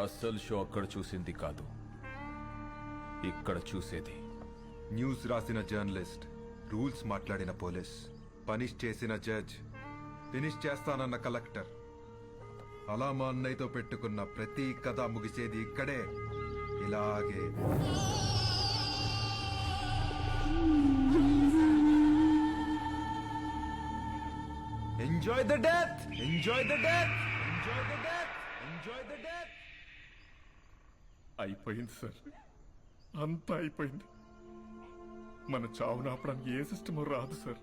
అస్సలు షో అక్కడ చూసింది కాదు, ఇక్కడ చూసేది. న్యూస్ రాసిన జర్నలిస్ట్, రూల్స్ మాట్లాడిన పోలీస్, పనిష్ చేసిన జడ్జ్, ఫినిష్ చేస్తానన్న కలెక్టర్, అలా మా అన్నయ్యతో పెట్టుకున్న ప్రతి కథ ముగిసేది ఇక్కడే, ఇలాగే. Enjoy the death, enjoy the death, enjoy the death, enjoy the death. అయిపోయింది సార్, అంతా అయిపోయింది. మన చావును ఆపడానికి ఏ సిస్టమ్ రాదు సార్.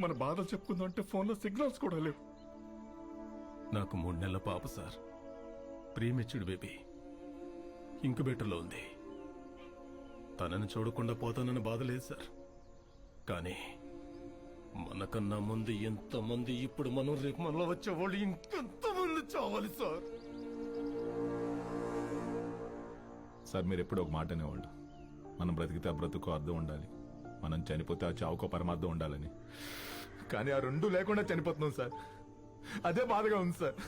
మన బాధలు చెప్పుకుందామంటే ఫోన్లో సిగ్నల్స్ కూడా లేవు. నాకు 3 నెలల పాప సార్, ప్రీమెచ్యూర్డ్ బేబీ, ఇంక్యుబేటర్లో ఉంది. తనని చూడకుండా పోతానని బాధ లేదు సార్. కానీ మనకన్నా ముందు ఎంతమంది, ఇప్పుడు మనం రేపు మనలో వచ్చేవాళ్ళు ఇంకెంతమంది చావాలి సార్. సార్ మీరు ఎప్పుడు ఒక మాట అనేవాళ్ళు, మనం బ్రతికితే ఆ బ్రతుకు అర్థం ఉండాలి, మనం చనిపోతే ఆ చావుకో పరమార్థం ఉండాలని. కానీ ఆ రెండు లేకుండా చనిపోతున్నాం సార్, అదే బాధగా ఉంది సార్.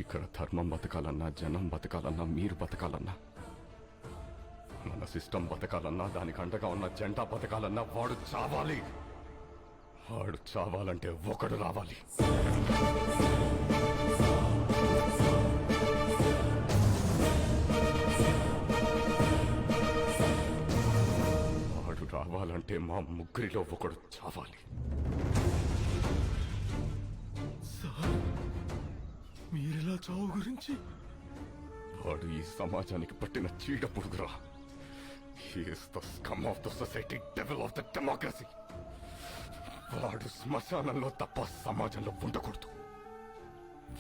ఇక్కడ ధర్మం బతకాలన్నా, జనం బతకాలన్నా, మీరు బతకాలన్నా, మన సిస్టమ్ బతకాలన్నా, దానికి అండగా ఉన్న జెండా బతకాలన్నా వాడు చావాలి. వాడు చావాలంటే ఒకడు రావాలి. వాడు రావాలంటే మా ముగ్గురిలో ఒకడు చావాలి. సార్, మీరెలా చావు గురించి? వాడు ఈ సమాజానికి పట్టిన చీడ పురుగురా. He is the scum of the society, devil of the democracy. వాడు శ్మశానంలో తప్ప సమాజంలో ఉండకూడదు.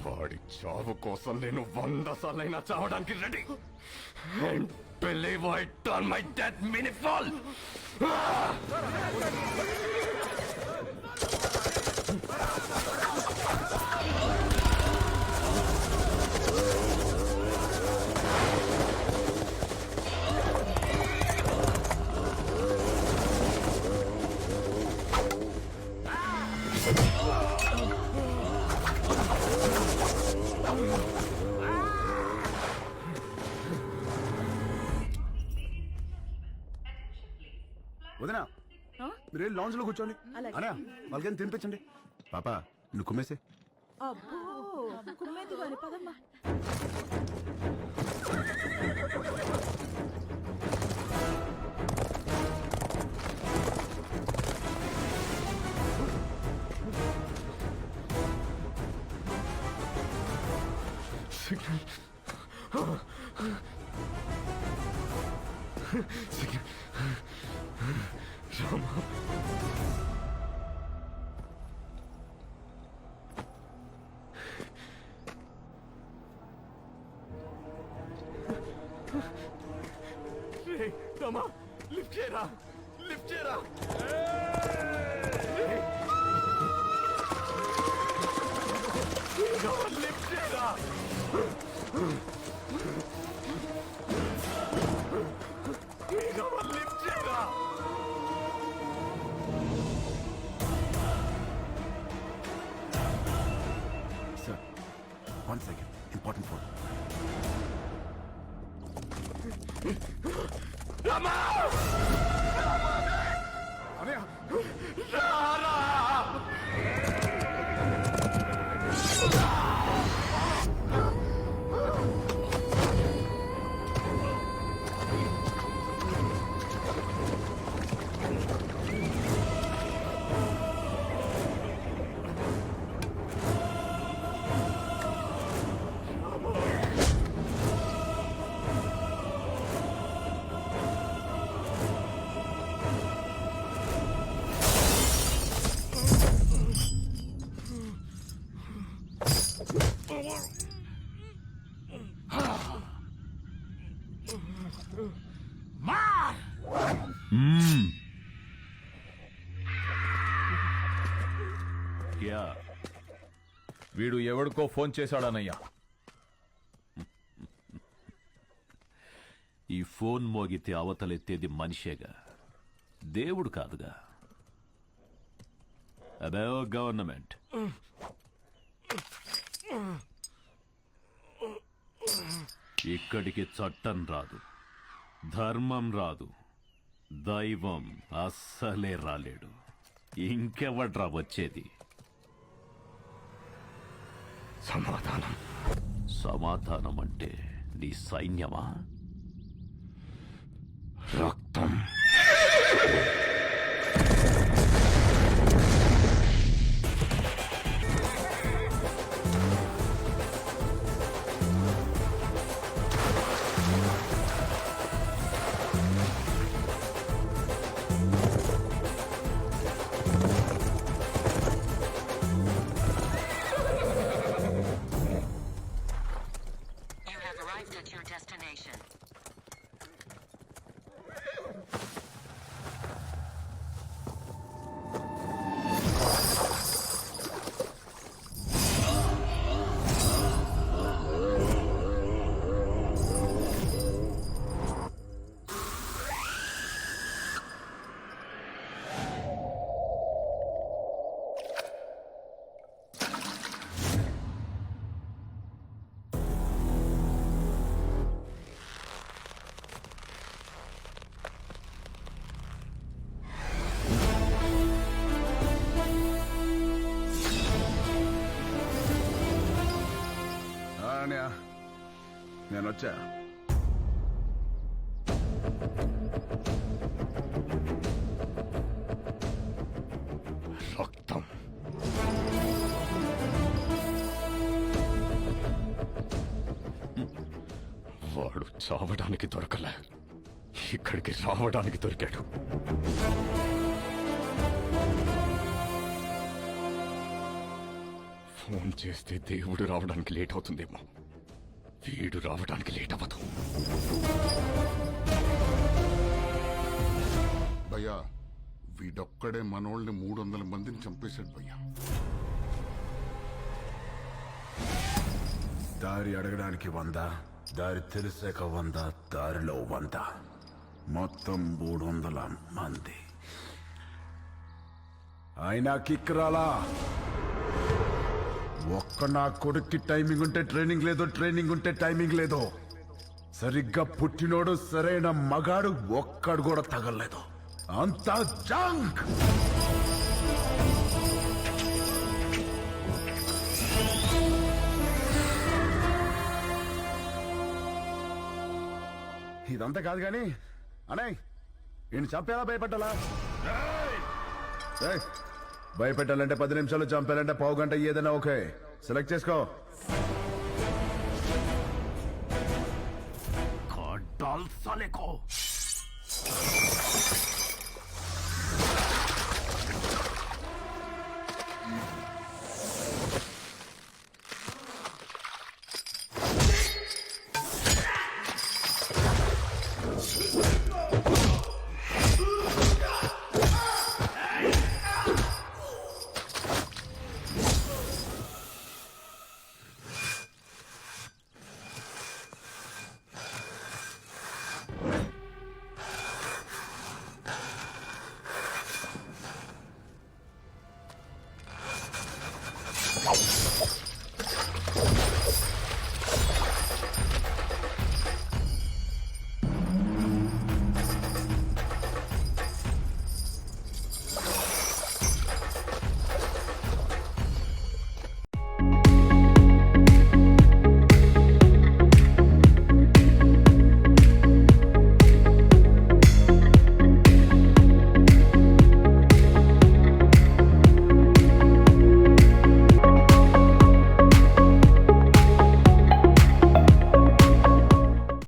వాడి చావు కోసం నేను 100 సార్లైనా చావడానికి ready. And believe I turn my death meaningful. వదినా, మీరు లాంజ్ లో కూర్చోండి. అనా వాళ్ళకైనా తినిపించండి. పాప నువ్వు కుమ్మేసే. లిఫ్ట్ చేయరా, లిఫ్ట్ చేయరా. లిఫ్ట్ చేయరా. లిఫ్ట్ చేయరా. Sir 1 second, important phone. Rama! అనయ్య, రారా! వీడు ఎవడికో ఫోన్ చేశాడనయ్యా. ఈ ఫోన్ మోగితే అవతలెత్తేది మనిషేగా, దేవుడు కాదుగా. అదే గవర్నమెంట్. ఇక్కడికి చట్టం రాదు, ధర్మం రాదు, దైవం అస్సలే రాలేడు. ఇంకెవడ్రా వచ్చేది? సమాధానం. సమాధానం అంటే నీ సైన్యమా? రక్తం. You have arrived at your destination. నేను వచ్చా. రక్తం. వాడు చావడానికి దొరకలే, ఇక్కడికి రావడానికి దొరికాడు. ఫోన్ చేస్తే దేవుడు రావడానికి లేట్ అవుతుందేమో, వీడు రావడానికి లేట్ అవ్వదు. భయ్యా వీడొక్కడే మనోళ్ళని 300 మందిని చంపేశాడు భయ్యా. దారి అడగడానికి 100, దారి తెలిసాక 100, దారిలో 100, మొత్తం 300 మంది. అయినా కిక్ రాలా. ఒక్క నా కొడుక్కి టైమింగ్ ఉంటే ట్రైనింగ్ లేదు, ట్రైనింగ్ ఉంటే టైమింగ్ లేదు. సరిగ్గా పుట్టినోడు సరైన మగాడు ఒక్కడు కూడా తగలలేదు. అంతా జంక్. ఇదంతా కాదు కానీ అనే ఈయన చంపేలా భయపెట్టాలా? ఏయ్, భయపెట్టాలంటే 10 నిమిషాలు, చంపాలంటే పావు గంట, ఏదైనా ఓకే. సెలెక్ట్ చేసుకో. ఖడ్డాల్ సాలేకో.